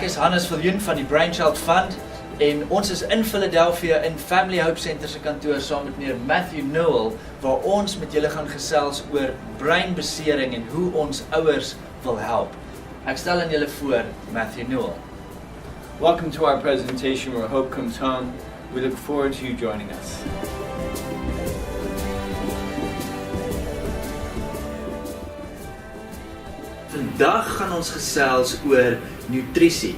is Hannes Viljoen van die Brainchild Fund en ons is in Philadelphia in Family Hope Center se kantoor saam met meneer Matthew Newell waar ons met julle gaan gesels oor breinbesering en hoe ons ouers wil help. Ek stel aan julle voor Matthew Newell. Welcome to our presentation where hope comes home. We look forward to you joining us. Vandag gaan ons gesels oor nutrisie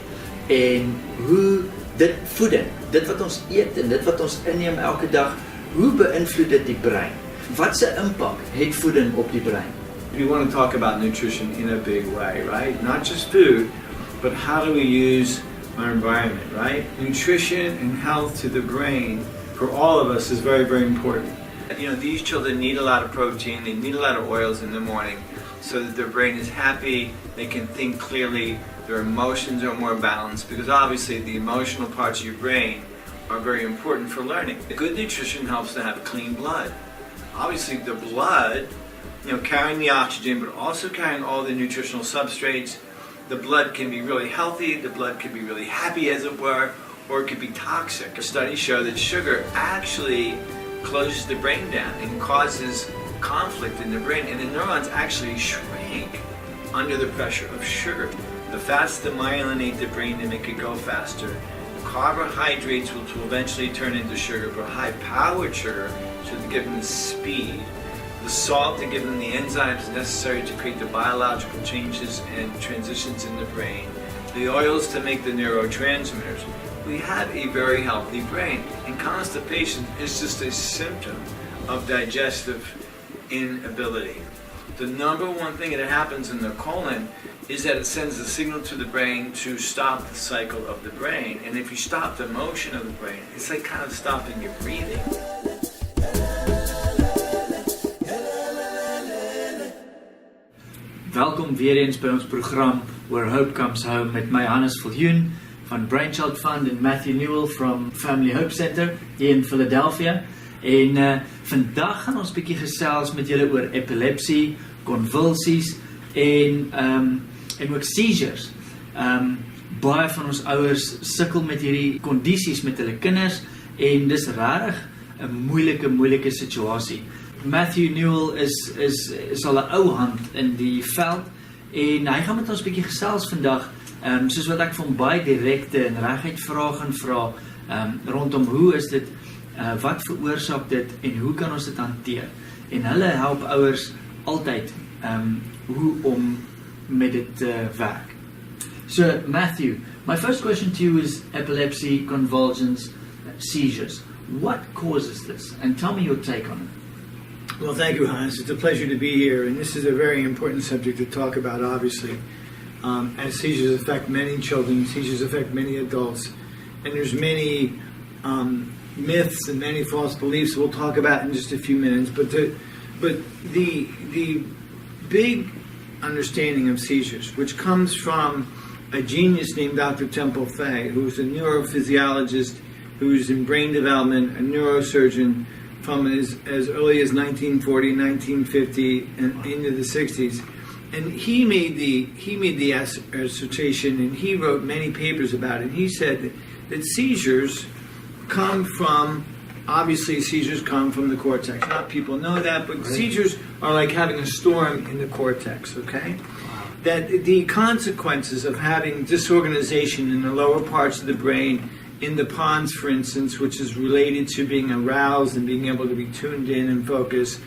en hoe dit voeding, dit wat ons eet en dit wat ons inneem elke dag, hoe beïnvloed dit die brein? Wat se impak het voeding op die brein? We want to talk about nutrition in a big way, right? Not just food, but how do we use our environment, right? Nutrition and health to the brain for all of us is very, very important. You know, these children need a lot of protein, they need a lot of oils in the morning so that their brain is happy, they can think clearly, their emotions are more balanced, because obviously the emotional parts of your brain are very important for learning. Good nutrition helps to have clean blood. Obviously the blood, you know, carrying the oxygen but also carrying all the nutritional substrates. The blood can be really healthy, the blood can be really happy as it were, or it could be toxic. Studies show that sugar actually closes the brain down and causes conflict in the brain, and the neurons actually shrink under the pressure of sugar. The fats demyelinate the brain to make it go faster. Carbohydrates will eventually turn into sugar, but high-powered sugar should give them the speed. The salt to give them the enzymes necessary to create the biological changes and transitions in the brain. The oils to make the neurotransmitters. We have a very healthy brain, and constipation is just a symptom of digestive inability. The number one thing that happens in the colon is that it sends a signal to the brain to stop the cycle of the brain. And if you stop the motion of the brain, it's like kind of stopping your breathing. Welkom weer eens by ons program Where Hope Comes Home met my Hannes Viljoen van Brainchild Fund en Matthew Newell from Family Hope Center hier in Philadelphia. En vandag gaan ons bietjie gesels met julle oor epilepsie, convulsies en ook seizures. Baie van ons ouers sukkel met hierdie kondisies met hulle kinders en dis regtig 'n moeilike situasie. Matthew Newell is al 'n ou hand in die veld en hy gaan met ons bietjie gesels vandag, soos wat ek van baie direkte en reguit vrae gaan vra rondom hoe is dit, wat veroorsaak dit en hoe kan ons dit hanteer? En hulle help ouers altyd hoe om met dit werk. So Matthew, my first question to you is epilepsy, convulsions, seizures. What causes this? And tell me your take on it. Well, thank you, Hans. It's a pleasure to be here, and this is a very important subject to talk about, obviously. As seizures affect many children, seizures affect many adults, and there's many myths and many false beliefs we'll talk about in just a few minutes. But the big understanding of seizures, which comes from a genius named Dr. Temple Fay, who's a neurophysiologist, who's in brain development, a neurosurgeon, from as early as 1940, 1950, and into the 60s. And he made the assertion, and he wrote many papers about it. He said that seizures come from, obviously seizures come from the cortex. Not people know that, but seizures are like having a storm in the cortex, okay? That the consequences of having disorganization in the lower parts of the brain, in the pons, for instance, which is related to being aroused and being able to be tuned in and focus,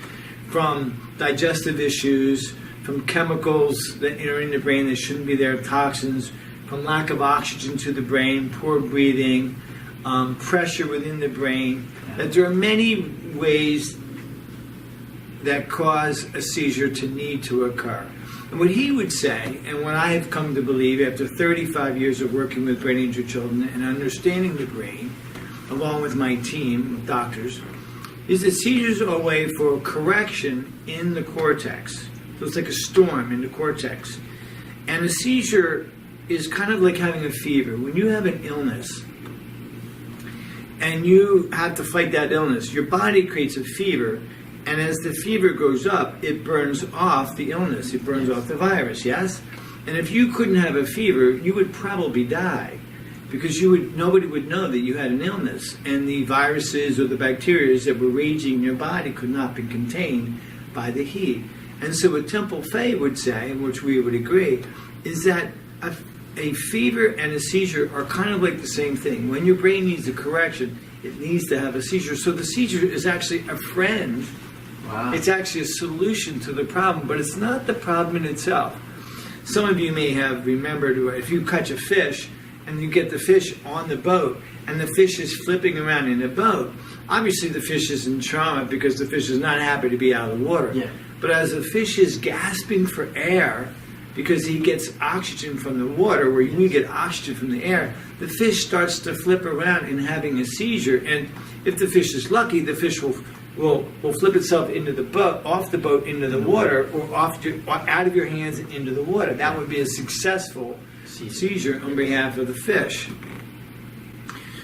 from digestive issues, from chemicals that are in the brain that shouldn't be there, toxins, from lack of oxygen to the brain, poor breathing, pressure within the brain, that there are many ways that cause a seizure to need to occur. And what he would say, and what I have come to believe after 35 years of working with brain injured children and understanding the brain, along with my team of doctors, is that seizures are a way for correction in the cortex. So it's like a storm in the cortex. And a seizure is kind of like having a fever. When you have an illness and you have to fight that illness, your body creates a fever. And as the fever goes up, it burns off the illness. It burns off the virus, yes? And if you couldn't have a fever, you would probably die, because nobody would know that you had an illness, and the viruses or the bacteria that were raging in your body could not be contained by the heat. And so what Temple Fay would say, which we would agree, is that a fever and a seizure are kind of like the same thing. When your brain needs a correction, it needs to have a seizure. So the seizure is actually a friend. Wow. It's actually a solution to the problem, but it's not the problem in itself. Some of you may have remembered, if you catch a fish and you get the fish on the boat and the fish is flipping around in the boat, obviously the fish is in trauma because the fish is not happy to be out of the water. Yeah. But as the fish is gasping for air because he gets oxygen from the water, where you get oxygen from the air, the fish starts to flip around and having a seizure. And if the fish is lucky, the fish will flip itself into the boat, off the boat into the water, or out of your hands and into the water. That would be a successful seizure on behalf of the fish.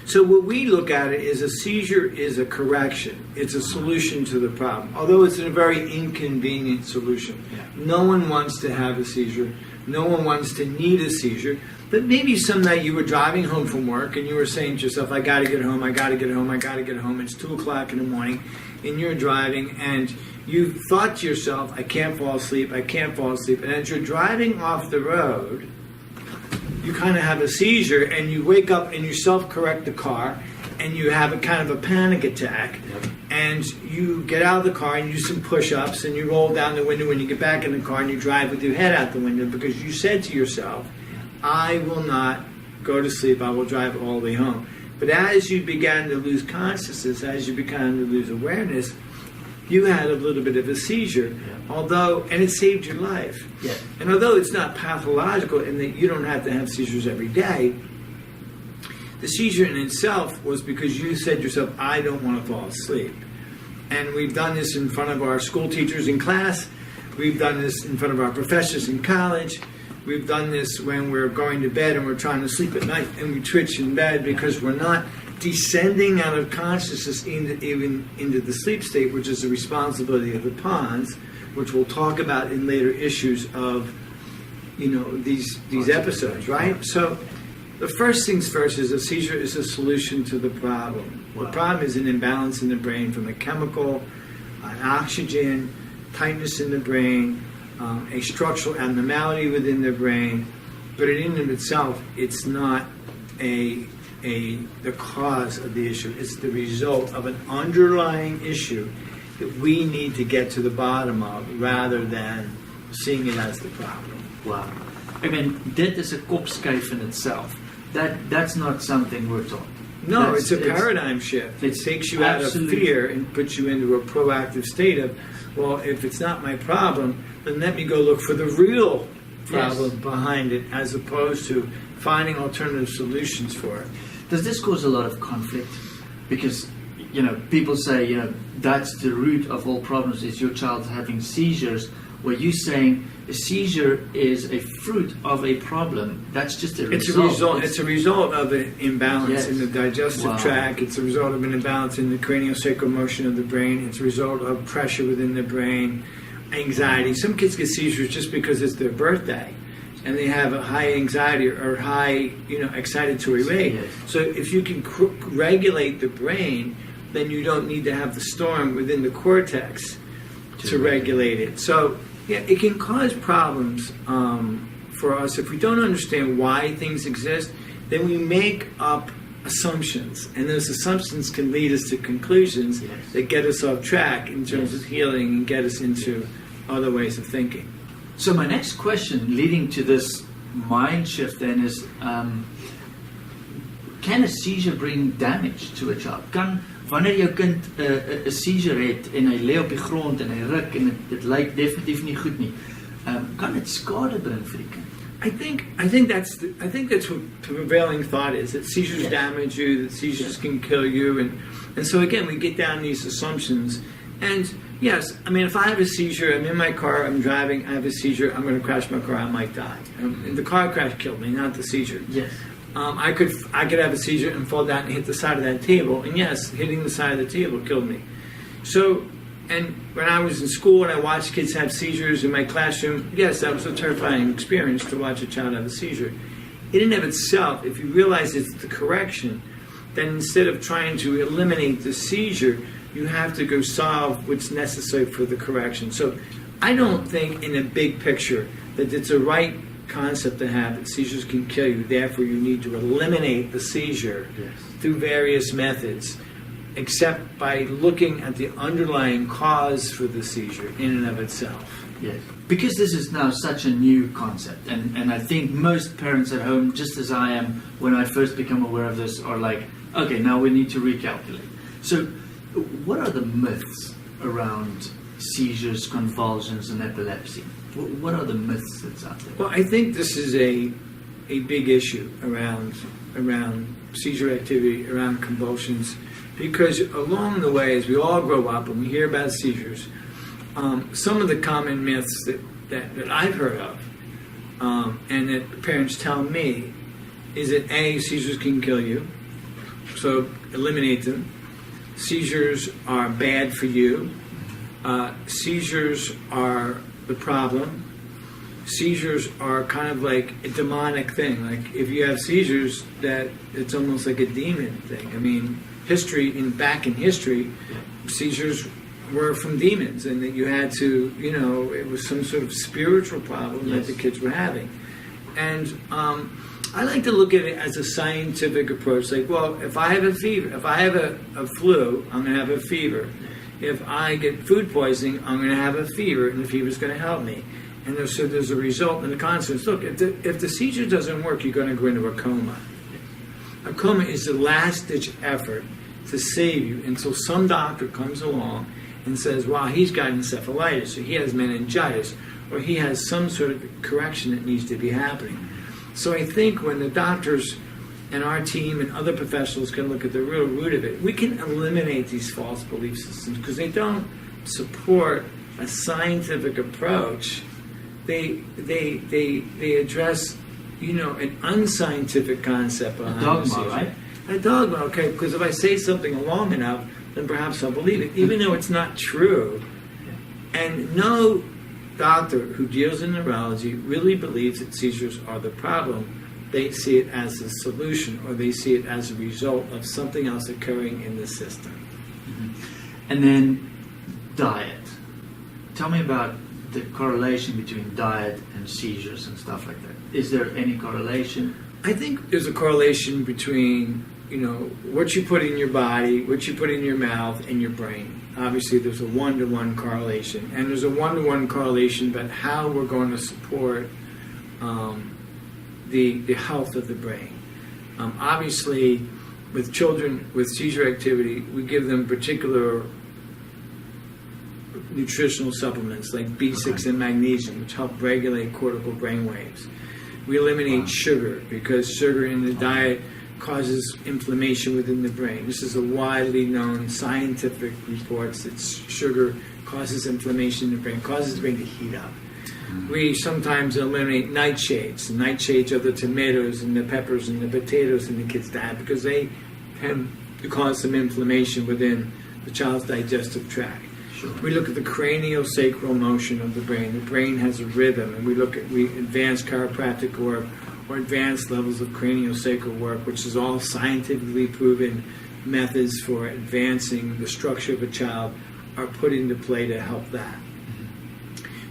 So what we look at it is a seizure is a correction. It's a solution to the problem, although it's a very inconvenient solution. Yeah. No one wants to have a seizure. No one wants to need a seizure. But maybe some night you were driving home from work and you were saying to yourself, I got to get home, I got to get home, I got to get home. It's 2 o'clock in the morning and you're driving and you thought to yourself, I can't fall asleep, I can't fall asleep. And as you're driving off the road, you kind of have a seizure and you wake up and you self-correct the car and you have a kind of a panic attack. Yep. And you get out of the car and you do some push-ups and you roll down the window and you get back in the car and you drive with your head out the window because you said to yourself, I will not go to sleep, I will drive all the way home. But as you began to lose consciousness, as you began to lose awareness, you had a little bit of a seizure, and it saved your life. Yeah. And although it's not pathological in that you don't have to have seizures every day, the seizure in itself was because you said to yourself, I don't want to fall asleep. And we've done this in front of our school teachers in class. We've done this in front of our professors in college. We've done this when we're going to bed and we're trying to sleep at night and we twitch in bed because we're not descending out of consciousness into the sleep state, which is the responsibility of the pons, which we'll talk about in later issues of, these episodes, right? So the first things first is a seizure is a solution to the problem. Wow. The problem is an imbalance in the brain from a chemical, an oxygen, tightness in the brain, a structural abnormality within the brain, but in and of itself, it's not the cause of the issue. It's the result of an underlying issue that we need to get to the bottom of, rather than seeing it as the problem. Wow. I mean, dit is 'n kopskuif in itself. That's not something we're taught. No, it's a paradigm shift. It takes you out of fear and puts you into a proactive state of, well, if it's not my problem, then let me go look for the real problem behind it, as opposed to finding alternative solutions for it. Does this cause a lot of conflict? Because, people say, that's the root of all problems, is your child having seizures. Were you saying a seizure is a fruit of a problem? That's just a result. It's a result of an imbalance in the digestive tract. It's a result of an imbalance in the craniosacral motion of the brain. It's a result of pressure within the brain, anxiety. Some kids get seizures just because it's their birthday and they have a high anxiety or high, excitatory rate. Yes. So if you can regulate the brain, then you don't need to have the storm within the cortex to regulate it. So, it can cause problems for us if we don't understand why things exist. Then we make up assumptions, and those assumptions can lead us to conclusions that get us off track in terms of healing and get us into other ways of thinking. So my next question, leading to this mind shift, then, is: can a seizure bring damage to a child? Wanneer jou kind 'n seizure het en hy lê op die grond en hy ruk en dit lyk definitief nie goed nie, kan dit skade bring vir die kind? I think that's what the prevailing thought is, that seizures damage you, that seizures can kill you, and so again we get down these assumptions. And yes, I mean, if I have a seizure, I'm in my car, I'm driving, I have a seizure, I'm going to crash my car, I might die. And the car crash killed me, not the seizure. Yes. I could have a seizure and fall down and hit the side of that table, and yes, hitting the side of the table killed me. So And when I was in school and I watched kids have seizures in my classroom, yes, that was a terrifying experience to watch a child have a seizure. In and of itself, if you realize it's the correction, then instead of trying to eliminate the seizure, you have to go solve what's necessary for the correction. So I don't think in a big picture that it's a right concept to have that seizures can kill you, therefore you need to eliminate the seizure through various methods, except by looking at the underlying cause for the seizure in and of itself. Yes. Because this is now such a new concept, and I think most parents at home, just as I am when I first become aware of this, are like, okay, now we need to recalculate. So what are the myths around seizures, convulsions, and epilepsy? What are the myths that's out there? Well, I think this is a big issue around seizure activity, around convulsions, because along the way, as we all grow up and we hear about seizures, some of the common myths that I've heard of and that parents tell me is that A, seizures can kill you, so eliminate them. Seizures are bad for you. Seizures are the problem. Seizures are kind of like a demonic thing. Like if you have seizures, that it's almost like a demon thing. I mean, back in history, seizures were from demons, and that you had to, it was some sort of spiritual problem that the kids were having. And I like to look at it as a scientific approach. Like, well, if I have a fever, if I have a flu, I'm going to have a fever. If I get food poisoning, I'm going to have a fever, and the fever is going to help me. And there's a result and a consequence. Look, if the seizure doesn't work, you're going to go into a coma. A coma is the last-ditch effort to save you until some doctor comes along and says, well, he's got encephalitis, or he has meningitis, or he has some sort of correction that needs to be happening. So I think when the doctors and our team and other professionals can look at the real root of it, we can eliminate these false belief systems because they don't support a scientific approach. They address, an unscientific concept. A dogma, right? A dogma, okay, because if I say something long enough, then perhaps I'll believe it, even though it's not true. And no doctor who deals in neurology really believes that seizures are the problem. They see it as a solution, or they see it as a result of something else occurring in the system. Mm-hmm. And then diet. Tell me about the correlation between diet and seizures and stuff like that. Is there any correlation? I think there's a correlation between, what you put in your body, what you put in your mouth, and your brain. Obviously, there's a one-to-one correlation. And there's a one-to-one correlation about how we're going to support the health of the brain. Obviously, with children with seizure activity, we give them particular nutritional supplements like B6 and magnesium, which help regulate cortical brain waves. We eliminate sugar because sugar in the diet causes inflammation within the brain. This is a widely known scientific reports that sugar causes inflammation in the brain, causes the brain to heat up. We sometimes eliminate nightshades. The nightshades are the tomatoes and the peppers and the potatoes in the kid's diet because they can cause some inflammation within the child's digestive tract. Sure. We look at the craniosacral motion of the brain. The brain has a rhythm, and we advanced chiropractic work or advanced levels of craniosacral work, which is all scientifically proven methods for advancing the structure of a child, are put into play to help that.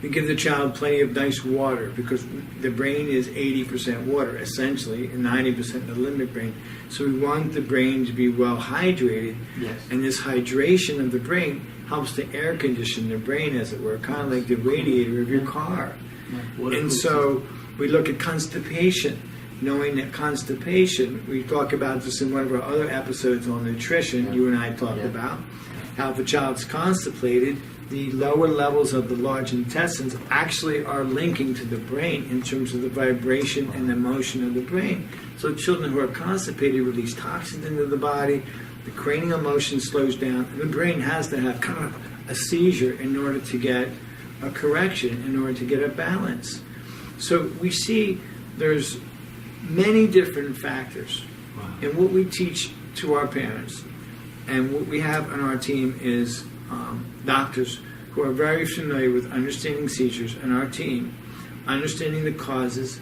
We give the child plenty of nice water because the brain is 80% water, essentially, and 90% the limbic brain. So we want the brain to be well hydrated. Yes. And this hydration of the brain helps to air condition the brain, as it were, kind of like the radiator of your car. Yeah. And so we look at constipation, knowing that constipation, we talk about this in one of our other episodes on nutrition, you and I talked about, how if a child's constipated, the lower levels of the large intestines actually are linking to the brain in terms of the vibration and the motion of the brain. So children who are constipated release toxins into the body, the cranial motion slows down, and the brain has to have kind of a seizure in order to get a correction, in order to get a balance. So we see there's many different factors. Wow. And what we teach to our parents and what we have on our team is doctors who are very familiar with understanding seizures, and our team, understanding the causes,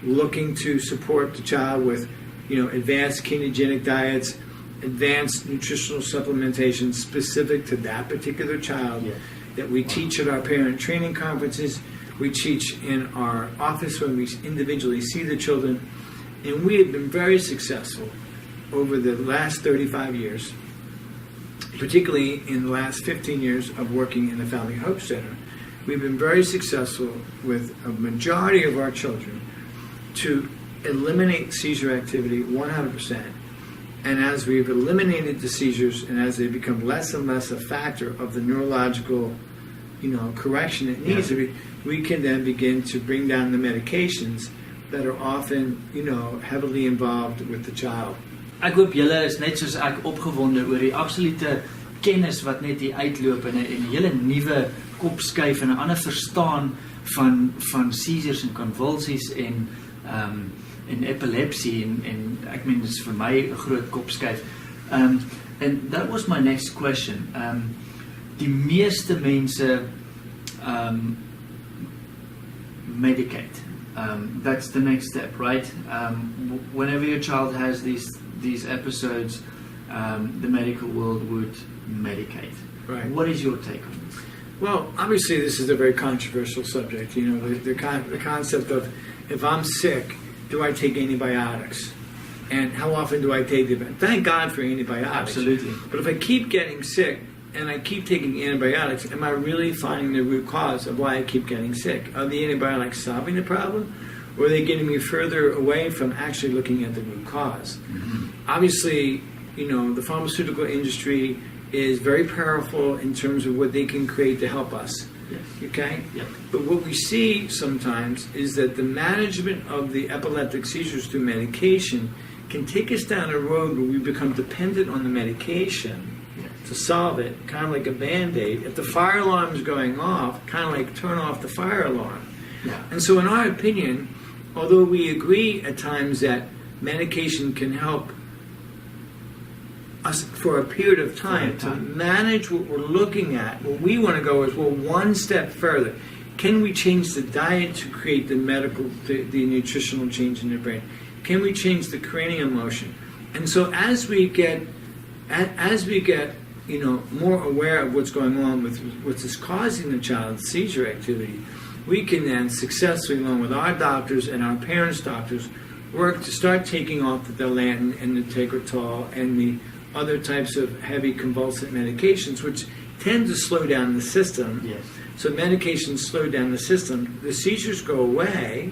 looking to support the child with, advanced ketogenic diets, advanced nutritional supplementation specific to that particular child, that we teach at our parent training conferences, we teach in our office when we individually see the children, and we have been very successful over the last 35 years, particularly in the last 15 years of working in the Family Hope Center. We've been very successful with a majority of our children to eliminate seizure activity 100%. And as we've eliminated the seizures and as they become less and less a factor of the neurological, correction it needs to be, we can then begin to bring down the medications that are often, heavily involved with the child. Ek hoop julle is net soos ek opgewonde oor die absolute kennis wat net hier uitloop en 'n hele nuwe kopskuif en 'n ander verstaan van seizures en convulsies en epilepsie en ek meen dit is vir my 'n groot kopskuif. And that was my next question. Die meeste mense medicate. That's the next step, right? Whenever your child has these episodes, the medical world would medicate. Right. What is your take on this? Well, obviously this is a very controversial subject. The concept of, if I'm sick, do I take antibiotics? And how often do I take them? Thank God for antibiotics. Absolutely. But if I keep getting sick and I keep taking antibiotics, am I really finding the root cause of why I keep getting sick? Are the antibiotics solving the problem? Or are they getting me further away from actually looking at the root cause? Mm-hmm. Obviously, the pharmaceutical industry is very powerful in terms of what they can create to help us. Yes. Okay? Yep. But what we see sometimes is that the management of the epileptic seizures through medication can take us down a road where we become dependent on the medication to solve it, kind of like a Band-Aid. If the fire alarm is going off, kind of like turn off the fire alarm. Yeah. And so in our opinion, although we agree at times that medication can help us for a period of time to manage what we're looking at, what we want to go is, one step further. Can we change the diet to create the nutritional change in the brain? Can we change the cranial motion? And so as we get more aware of what's going on with what is causing the child's seizure activity, we can then successfully, along with our doctors and our parents' doctors, work to start taking off the Dilantin and the Tegretol and the other types of heavy convulsant medications, which tend to slow down the system. Yes. So medications slow down the system. The seizures go away,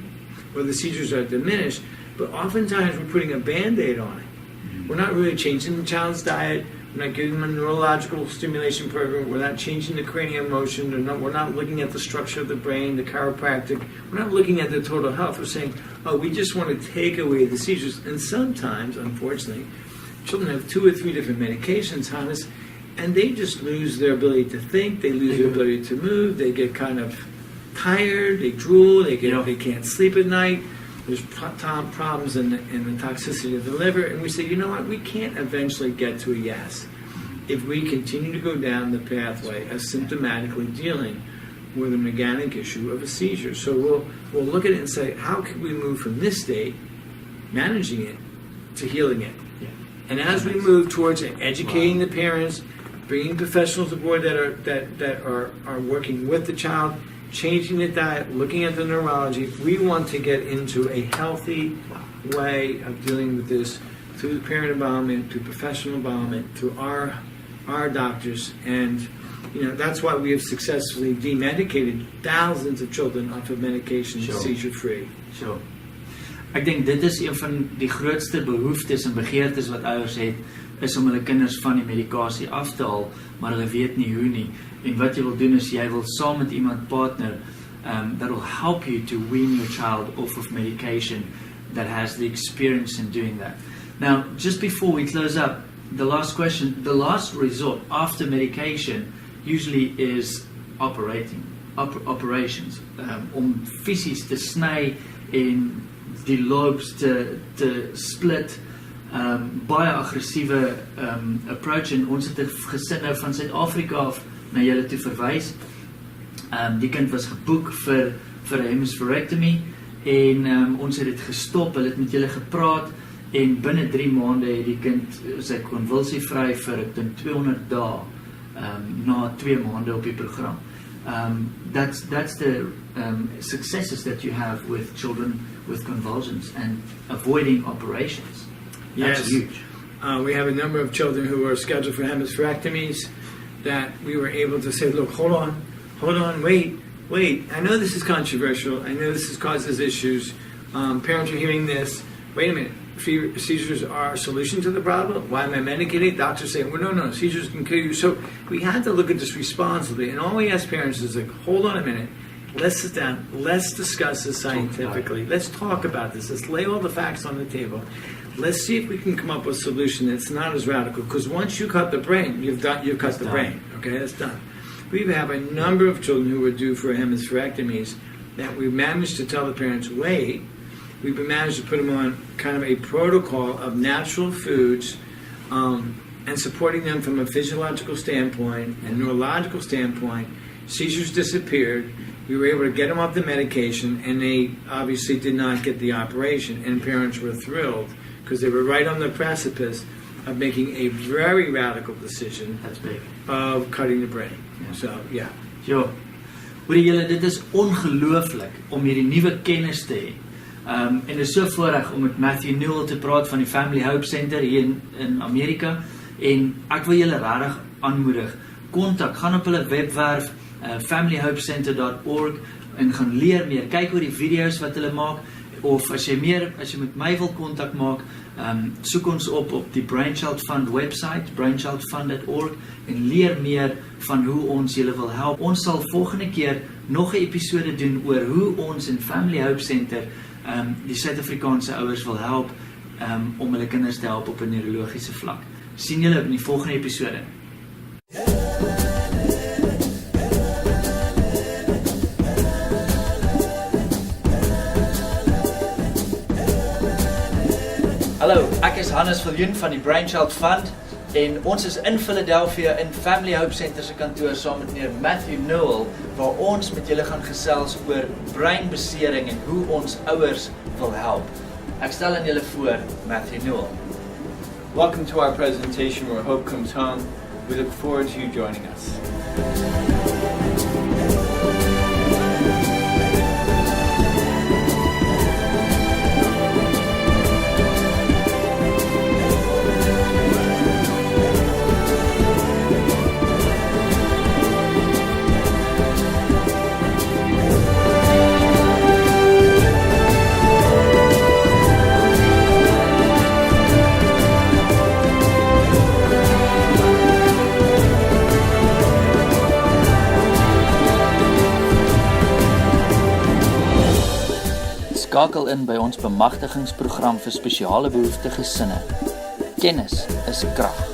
or the seizures are diminished, but oftentimes we're putting a Band-Aid on it. Mm-hmm. We're not really changing the child's diet. We're not giving them a neurological stimulation program. We're not changing the cranial motion. We're not looking at the structure of the brain, the chiropractic. We're not looking at the total health. We're saying, we just want to take away the seizures. And sometimes, unfortunately, children have 2 or 3 different medications, Hannes, and they just lose their ability to think. They lose their ability to move. They get kind of tired. They drool. They can't sleep at night. There's problems in the toxicity of the liver. And we say, we can't eventually get to a yes if we continue to go down the pathway of symptomatically dealing with an organic issue of a seizure. So we'll look at it and say, how can we move from this state, managing it, to healing it? Yeah. And as we move towards educating the parents, bringing professionals aboard that are working with the child, changing the diet, looking at the neurology, we want to get into a healthy way of dealing with this through the parent involvement, through professional involvement, through our doctors, and that's why we have successfully demedicated thousands of children off of medication, seizure-free. Sure. Ek dink dit is een van die grootste behoeftes en begeertes wat ouers het, is om hulle kinders van die medikasie af te haal, maar hulle weet nie hoe nie. En wat jy wil doen is, jy wil saam met iemand partner that will help you to wean your child off of medication that has the experience in doing that. Now, just before we close up, the last question, the last resort after medication usually is operations. Om fisies te sny en die lobes te split, baie aggressiewe approach, en ons het 'n gesin nou van Suid-Afrika af na julle toe verwys. Die kind was geboek vir 'n hemispherectomy en ons het dit gestop, hulle het met julle gepraat en binne 3 maande het die kind sy konvulsievry vir 200 dae na 2 maande op die program. That's the successes that you have with children with convulsions and avoiding operations. That's Yes. huge. We have a number of children who are scheduled for hemispherectomies that we were able to say, look, hold on, wait. I know this is controversial. I know this causes issues. Parents are hearing this. Wait a minute. Seizures are a solution to the problem. Why am I medicating? Doctors say, well, no, seizures can kill you. So we had to look at this responsibly. And all we ask parents is like, hold on a minute. Let's sit down. Let's discuss this scientifically. Let's talk about this. Let's lay all the facts on the table. Let's see if we can come up with a solution that's not as radical. Because once you cut the brain, you've cut the brain. Okay, that's done. We have a number of children who were due for hemispherectomies that we managed to tell the parents, wait. We've managed to put them on kind of a protocol of natural foods and supporting them from a physiological standpoint and neurological standpoint. Seizures disappeared. We were able to get them off the medication, and they obviously did not get the operation. And parents were thrilled because they were right on the precipice of making a very radical decision. That's big. Of cutting the brain. Yeah. So, yeah. Ja, hoorie julle, dit is ongelooflik om hierdie nuwe kennis te hê. En dit is so voorreg om met Matthew Newell te praat van die Family Hope Center hier in Amerika. En ek wil julle regtig aanmoedig. Gaan op hulle webwerf familyhopecenter.org en gaan leer meer. Kyk oor die video's wat hulle maak. Of as jy met my wil kontak maak, soek ons op die Brainchild Fund website, brainchildfund.org, en leer meer van hoe ons julle wil help. Ons sal volgende keer nog 'n episode doen oor hoe ons in Family Hope Center die Suid-Afrikaanse ouers wil help om hulle kinders te help op 'n neurologiese vlak. Sien julle in die volgende episode. Hallo, ek is Hannes Viljoen van die Brainchild Fund en ons is in Philadelphia in Family Hope Center se kantoor saam met meneer Matthew Newell waar ons met julle gaan gesels oor breinbesering en hoe ons ouers wil help. Ek stel aan julle voor Matthew Newell. Welcome to our presentation where hope comes home. We look forward to you joining us. Skakel in by ons bemagtigingsprogram vir spesiale behoeftige gesinne. Kennis is krag.